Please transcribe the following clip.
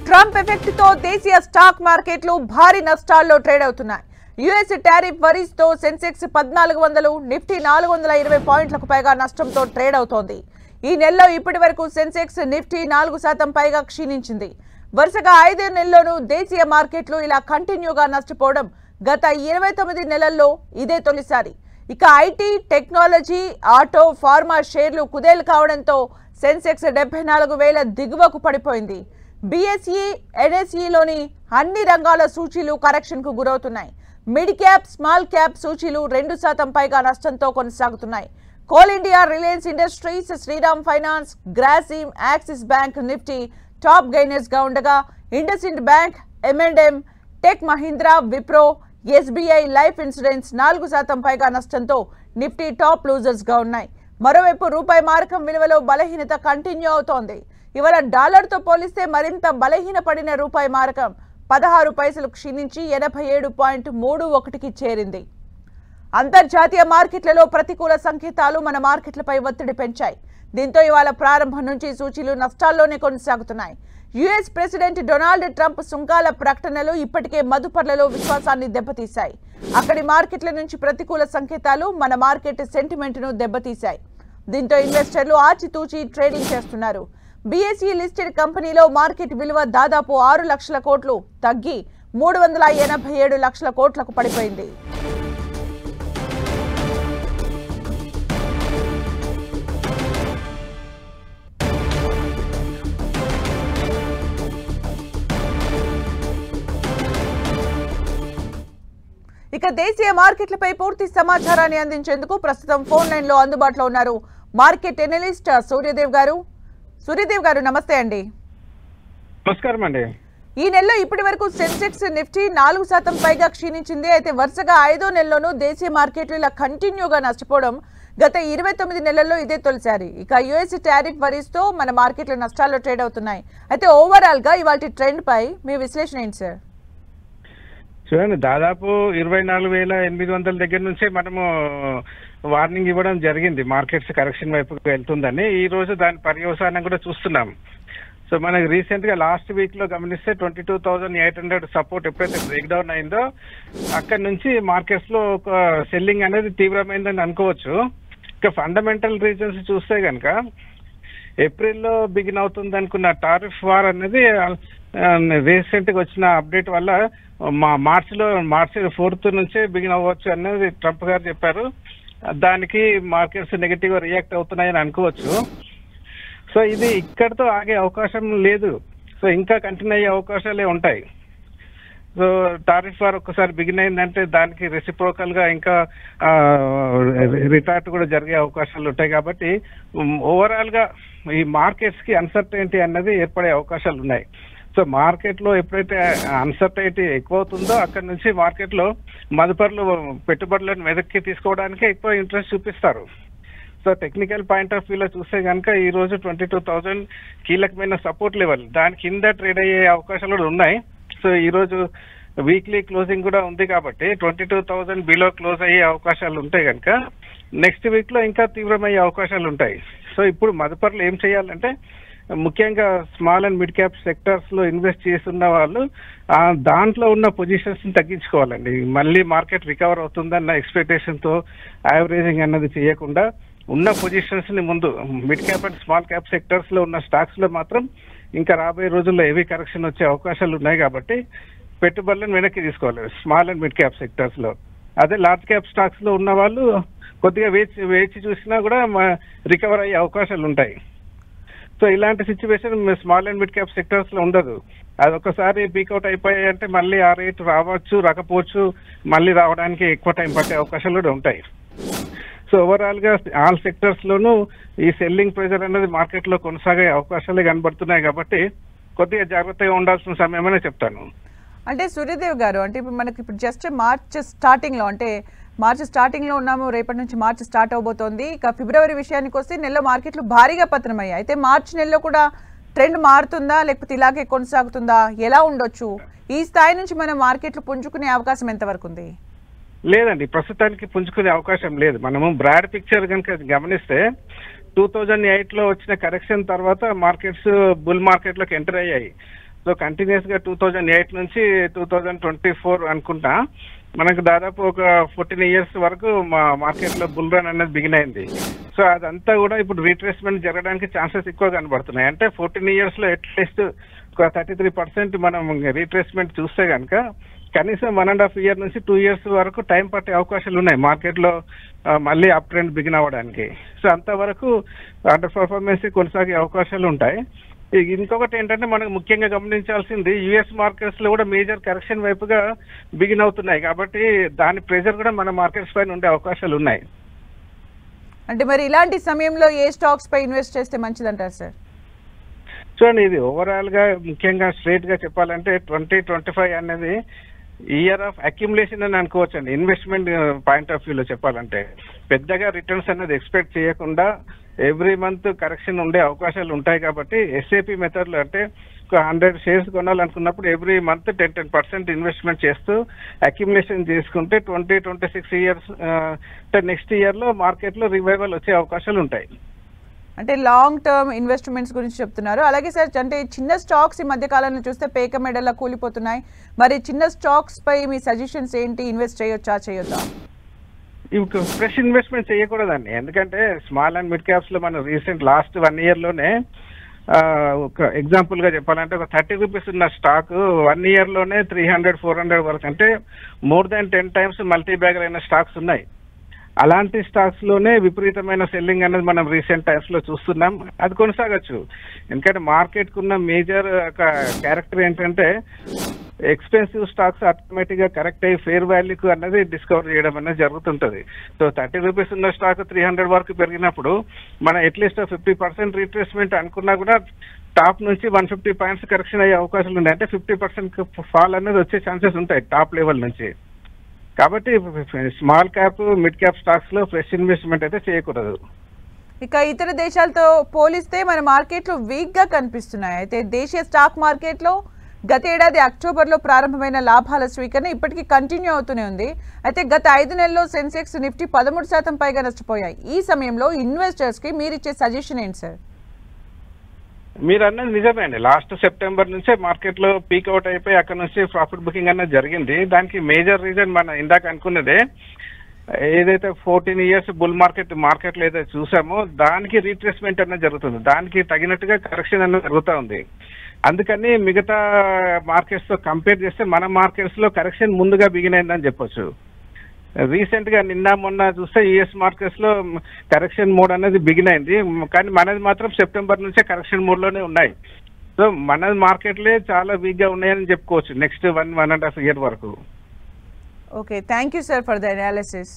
Trump effect తో దేశీయ stock మార్కెట్లు భారీ నష్టాల్లో ట్రేడ్ అవుతున్నాయి. యుఎస్ టారిఫ్ వరీస్ తో సెన్సెక్స్ 1400, నిఫ్టీ 420 పాయింట్లకు పైగా నష్టంతో ట్రేడ్ అవుతోంది. ఈ నెలలో ఇప్పటి వరకు సెన్సెక్స్, నిఫ్టీ 4% పైగా క్షీణించింది. వరుసగా 5 నెలల్లోనూ దేశీయ మార్కెట్లు ఇలా కంటిన్యూగా నష్టపోవడం గత 29 నెలల్లో ఇదే తొలిసారి. ఇక ఐటీ, టెక్నాలజీ, ఆటో, ఫార్మా షేర్లు కుదేలు కావడంతో సెన్సెక్స్ 74,000 దిగువకు పడిపోయింది. బీఎస్ఈ, ఎన్ఎస్ఈలోని అన్ని రంగాల సూచీలు కరెక్షన్కు గురవుతున్నాయి. మిడ్ క్యాప్, స్మాల్ క్యాప్ సూచీలు 2% పైగా నష్టంతో కొనసాగుతున్నాయి. కోల్ ఇండియా, రిలయన్స్ ఇండస్ట్రీస్, శ్రీరామ్ ఫైనాన్స్, గ్రాసిమ్, యాక్సిస్ బ్యాంక్, నిఫ్టీ టాప్ గెయినర్స్ గా ఉండగా ఇండస్ఇండ్ బ్యాంక్, M&M, టెక్ మహీంద్రా, విప్రో, ఎస్బీఐ లైఫ్ ఇన్సూరెన్స్ 4% పైగా నష్టంతో నిఫ్టీ టాప్ లూజర్స్ గా ఉన్నాయి. మరోవైపు రూపాయి మారకం విలువలో బలహీనత కంటిన్యూ అవుతోంది. ఇవాళ డాలర్తో పోలిస్తే మరింత బలహీనపడిన రూపాయి మారకం 16 పైసలు క్షీణించి 87.31కి చేరింది. అంతర్జాతీయ మార్కెట్లలో ప్రతికూల సంకేతాలు మన మార్కెట్లపై ఒత్తిడి పెంచాయి. దీంతో ఇవాళ ప్రారంభం నుంచి సూచీలు నష్టాల్లోనే కొనసాగుతున్నాయి. యుఎస్ ప్రెసిడెంట్ డొనాల్డ్ ట్రంప్ సుంకాల ప్రకటనలు ఇప్పటికే మదుపర్లలో విశ్వాసాన్ని దెబ్బతీశాయి. అక్కడి మార్కెట్ల నుంచి ప్రతికూల సంకేతాలు మన మార్కెట్ సెంటిమెంట్ను దెబ్బతీశాయి. దీంతో ఇన్వెస్టర్లు ఆచితూచి ట్రేడింగ్ చేస్తున్నారు. బీఎస్ఈ లిస్టెడ్ కంపెనీలో మార్కెట్ విలువ దాదాపు 6 లక్షల కోట్లు తగ్గి 387 లక్షల కోట్లకు పడిపోయింది. ఇక దేశీయ మార్కెట్లపై పూర్తి సమాచారాన్ని అందించేందుకు ప్రస్తుతం ఫోన్ లైన్ లో అందుబాటులో ఉన్నారు మార్కెట్ ఎనలిస్ట్ సూర్యదేవ్ గారు. సూర్యదేవ్ గారు, నమస్తే అండి. నమస్కారం అండి. ఈ నెలలో ఇప్పటి వరకు సెన్సెక్స్, నిఫ్టీ 4% పైగా క్షీణించింది. అయితే వరుసగా 5వ నెలలోనూ దేశీయ మార్కెట్లు ఇలా కంటిన్యూగా నష్టపోవడం గత 29 నెలల్లో ఇదే తొలిసారి. ఇక యుఎస్ టారిఫ్ వరీస్ తో మన మార్కెట్లు నష్టాల్లో ట్రేడ్ అవుతున్నాయి. అయితే ఓవరాల్ గా ఇవాళ ట్రెండ్ పై మీ విశ్లేషణ ఏంటి సార్? చూడండి, దాదాపు 24,800 దగ్గర నుంచే మనము వార్నింగ్ ఇవ్వడం జరిగింది మార్కెట్స్ కరెక్షన్ వైపుకి వెళ్తుందని. ఈ రోజు దాని పర్యవసానం కూడా చూస్తున్నాం. సో మనకి రీసెంట్ గా లాస్ట్ వీక్ లో గమనిస్తే 22,800 సపోర్ట్ ఎప్పుడైతే బ్రేక్ డౌన్ అయిందో అక్కడి నుంచి మార్కెట్స్ లో ఒక సెల్లింగ్ అనేది తీవ్రమైందని అనుకోవచ్చు. ఇక ఫండమెంటల్ రీజన్స్ చూస్తే కనుక ఏప్రిల్లో బిగిన్ అవుతుంది అనుకున్న టారిఫ్ వార్ అనేది రీసెంట్ గా వచ్చిన అప్డేట్ వల్ల మార్చి 4th నుంచే బిగిన్ అవ్వచ్చు అనేది ట్రంప్ గారు చెప్పారు. దానికి మార్కెట్స్ నెగటివ్ గా రియాక్ట్ అవుతున్నాయని అనుకోవచ్చు. సో ఇది ఇక్కడతో ఆగే అవకాశం లేదు. సో ఇంకా కంటిన్యూ అయ్యే అవకాశాలే ఉంటాయి. సో టారిఫ్ వార్ ఒక్కసారి బిగిన్ అయిందంటే దానికి రెసిప్రోకల్ గా ఇంకా రిటార్ట్ కూడా జరిగే అవకాశాలు ఉంటాయి. కాబట్టి ఓవరాల్ గా ఈ మార్కెట్స్ కి అన్సర్టైనిటీ అన్నది ఏర్పడే అవకాశాలు ఉన్నాయి. సో మార్కెట్ లో ఎప్పుడైతే అన్సర్టైనిటీ ఎక్కువ అవుతుందో అక్కడ నుంచి మార్కెట్ లో మదుపర్లు పెట్టుబడులను వెనక్కి తీసుకోవడానికి ఎక్కువ ఇంట్రెస్ట్ చూపిస్తారు. సో టెక్నికల్ పాయింట్ ఆఫ్ వ్యూలో చూస్తే కనుక ఈ రోజు 22,000 కీలకమైన సపోర్ట్ లెవెల్, దాని కింద ట్రేడ్ అయ్యే అవకాశాలు కూడా ఉన్నాయి. సో ఈ రోజు వీక్లీ క్లోజింగ్ కూడా ఉంది కాబట్టి 22,000 బిలో క్లోజ్ అయ్యే అవకాశాలు ఉంటాయి కనుక నెక్స్ట్ వీక్ లో ఇంకా తీవ్రమయ్యే అవకాశాలు ఉంటాయి. సో ఇప్పుడు మదుపర్లు ఏం చేయాలంటే ముఖ్యంగా small and mid cap sectors లో ఇన్వెస్ట్ చేస్తున్న వాళ్ళు దాంట్లో ఉన్న పొజిషన్స్ ని తగ్గించుకోవాలండి. మళ్ళీ మార్కెట్ రికవర్ అవుతుందన్న ఎక్స్పెక్టేషన్ తో యావరేజింగ్ అన్నది చేయకుండా ఉన్న పొజిషన్స్ ని ముందు mid cap and small cap sectors లో ఉన్న స్టాక్స్ లో మాత్రం ఇంకా రాబోయే రోజుల్లో హెవీ కరెక్షన్ వచ్చే అవకాశాలు ఉన్నాయి కాబట్టి పెట్టుబడులను వెనక్కి తీసుకోవాలి small and mid cap sectors లో. అదే లార్జ్ క్యాప్ స్టాక్స్ లో ఉన్న వాళ్ళు కొద్దిగా వేచి చూసినా కూడా రికవర్ అయ్యే అవకాశాలు ఉంటాయి. సో ఇలాంటి situation small and mid cap sectors లో ఉండదు. అది ఒకసారి పీకౌట్ అయిపోయాయి అంటే మళ్ళీ ఆ రేట్ రావచ్చు, రాకపోవచ్చు, మళ్ళీ రావడానికి ఎక్కువ టైం పట్టే అవకాశాలు కూడా ఉంటాయి. సో ఓవరాల్ గా ఆల్ సెక్టర్స్ లోనూ ఈ సెల్లింగ్ ప్రెజర్ అనేది మార్కెట్ లో కొనసాగే అవకాశాలే కనబడుతున్నాయి కాబట్టి కొద్దిగా జాగ్రత్తగా ఉండాల్సిన సమయమనే చెప్తాను. అంటే సూర్యదేవ్ గారు, అంటే ఇప్పుడు మనకి జస్ట్ మార్చ్ స్టార్టింగ్ లో ఉన్నాము. రేపటి నుంచి మార్చి స్టార్ట్ అవబోతోంది. ఇక ఫిబ్రవరి విషయానికి వస్తే నెలలో మార్కెట్లు భారీగా పతనమయ్యాయి. అయితే మార్చి నెలలో కూడా ట్రెండ్ మారుతుందా, లేకపోతే ఇలాగే కొనసాగుతుందా, ఎలా ఉండొచ్చు? ఈ స్థాయి నుంచి మనం మార్కెట్లు పుంజుకునే అవకాశం ఎంతవరకు ఉంది? లేదండి, ప్రస్తుతానికి పుంజుకునే అవకాశం లేదు. మనము బ్రాడ్ పిక్చర్ కనుక గమనిస్తే 2008 లో వచ్చిన కరెక్షన్ తర్వాత మార్కెట్స్ బుల్ మార్కెట్ లోకి ఎంటర్ అయ్యాయి. సో సో కంటిన్యూస్ గా 2008 నుంచి 2024 అనుకుంటా మనకు దాదాపు ఒక 14 years వరకు మా మార్కెట్ లో బుల్ రన్ అనేది బిగిన్ అయింది. సో అదంతా కూడా ఇప్పుడు రీట్రేస్మెంట్ జరగడానికి ఛాన్సెస్ ఎక్కువ కనబడుతున్నాయి. అంటే 14 years లో అట్లీస్ట్ ఒక 33% మనం రీట్రేస్మెంట్ చూస్తే కనుక కనీసం 1.5 year నుంచి 2 years వరకు టైం పట్టే అవకాశాలు ఉన్నాయి మార్కెట్ లో మళ్ళీ అప్ ట్రెండ్ బిగిన్ అవ్వడానికి. సో అంతవరకు అండర్ పర్ఫార్మెన్స్ కొనసాగే అవకాశాలు ఉంటాయి. ఇంకొకటి ఏంటంటే మనకు ముఖ్యంగా గమనించాల్సింది యుఎస్ మార్కెట్స్ లో కూడా మేజర్ కరెక్షన్ వైపుగా బిగిన్ అవుతున్నాయి కాబట్టి దాని ప్రెజర్ కూడా మన మార్కెట్స్ పైన ఉండే అవకాశాలు ఉన్నాయి. అంటే మరి ఇలాంటి సమయంలో ఏ స్టాక్స్ పై ఇన్వెస్ట్ చేస్తే మంచిదంటారు సార్? చూడండి, ఇది ఓవరాల్ గా ముఖ్యంగా స్ట్రైట్ గా చెప్పాలంటే 2025 అనేది ఇయర్ ఆఫ్ అక్యుములేషన్ అని అనుకోవచ్చండి. ఇన్వెస్ట్మెంట్ పాయింట్ ఆఫ్ వ్యూలో చెప్పాలంటే పెద్దగా రిటర్న్స్ అనేది ఎక్స్పెక్ట్ చేయకుండా ఎవ్రీ మంత్ కరెక్షన్ ఉండే అవకాశాలు ఉంటాయి కాబట్టి ఎస్ఏపి మెథడ్ లో అంటే 100 shares కొనాలనుకున్నప్పుడు ఎవ్రీ మంత్ 10% ఇన్వెస్ట్మెంట్ చేస్తూ అక్యుములేషన్ చేసుకుంటే 2026 years నెక్స్ట్ ఇయర్ లో మార్కెట్ లో రివైవల్ వచ్చే అవకాశాలు ఉంటాయి. అంటే లాంగ్ టర్మ్ ఇన్వెస్ట్మెంట్స్ గురించి చెప్తున్నారు. అలాగే సార్, అంటే చిన్న స్టాక్స్ ఈ మధ్య కాలంలో చూస్తే పేక మెడల్లా కూలిపోతున్నాయి. మరి చిన్న స్టాక్స్ పై మీ సజెషన్స్ ఏంటి? ఇన్వెస్ట్ చేయొచ్చా చేయొద్దా? ఇప్పుడు ఫ్రెష్ ఇన్వెస్ట్మెంట్ చేయకూడదండి. ఎందుకంటే స్మాల్ అండ్ మిడ్ క్యాప్స్ లో మనం రీసెంట్ లాస్ట్ 1 year లోనే ఒక ఎగ్జాంపుల్ గా చెప్పాలంటే ఒక 30 rupees ఉన్న స్టాక్ 1 year లోనే 300-400 వరకు అంటే more than 10 times multi bagger అయిన స్టాక్స్ ఉన్నాయి. అలాంటి స్టాక్స్ లోనే విపరీతమైన సెల్లింగ్ అనేది మనం రీసెంట్ టైమ్స్ లో చూస్తున్నాం. అది కొనసాగచ్చు. ఎందుకంటే మార్కెట్ కున్న మేజర్ క్యారెక్టర్ ఏంటంటే ఎక్స్పెన్సివ్ స్టాక్స్ ఆటోమేటిక్ గా కరెక్ట్ అయ్యి ఫేర్ వాల్యూకు అన్నది డిస్కవర్ చేయడం అనేది జరుగుతుంటది. సో 30 rupees ఉన్న స్టాక్ 300 వరకు పెరిగినప్పుడు మనం అట్లీస్ట్ 50% రీట్రేస్మెంట్ అనుకున్నా కూడా టాప్ నుంచి 150 points కరెక్షన్ అయ్యే అవకాశాలు ఉన్నాయి. అంటే 50% ఫాల్ అనేది వచ్చే ఛాన్సెస్ ఉంటాయి టాప్ లెవెల్ నుంచి. కాబట్టి small cap mid cap stocks లో ఫ్రెష్ ఇన్వెస్ట్మెంట్ అయితే చేయకూడదు. ఇక ఇతర దేశాలతో పోలిస్తే మన మార్కెట్లు వీక్ గా కనిపిస్తున్నాయి. అయితే దేశీయ స్టాక్ మార్కెట్లో గత ఏడాది అక్టోబర్లో ప్రారంభమైన లాభాల స్వీకరణ ఇప్పటికీ కంటిన్యూ అవుతూనే ఉంది. అయితే గత 5 నెలల్లో సెన్సెక్స్ నిఫ్టీ 13% పైగా నష్టపోయాయి. ఈ సమయంలో ఇన్వెస్టర్స్ కి మీరిచ్చే సజెషన్ ఏంటి సార్? మీరు అన్నది నిజమే అండి. లాస్ట్ సెప్టెంబర్ నుంచే మార్కెట్ లో పీక్ అవుట్ అయిపోయి అక్కడ నుంచి ప్రాఫిట్ బుకింగ్ అనేది జరిగింది. దానికి మేజర్ రీజన్ మన ఇందాక అనుకున్నదే ఏదైతే 14 years బుల్ మార్కెట్ లో ఏదైతే చూసామో దానికి రీట్రేస్మెంట్ అనేది జరుగుతుంది. దానికి తగినట్టుగా కరెక్షన్ అనేది జరుగుతూ ఉంది. అందుకని మిగతా మార్కెట్స్ తో కంపేర్ చేస్తే మన మార్కెట్స్ లో కరెక్షన్ ముందుగా బిగిన్ అయిందని చెప్పొచ్చు. రీసెంట్ గా నిన్న మొన్న చూస్తే యుఎస్ మార్కెట్స్ లో కరెక్షన్ మోడ్ అనేది బిగిన్ అయింది. కానీ మనది మాత్రం సెప్టెంబర్ నుంచే కరెక్షన్ మోడ్ లోనే ఉన్నాయి. సో మన మార్కెట్లే చాలా వీక్ గా ఉన్నాయని చెప్పుకోవచ్చు నెక్స్ట్ 1.5 year వరకు. Okay, thank you sir for the analysis.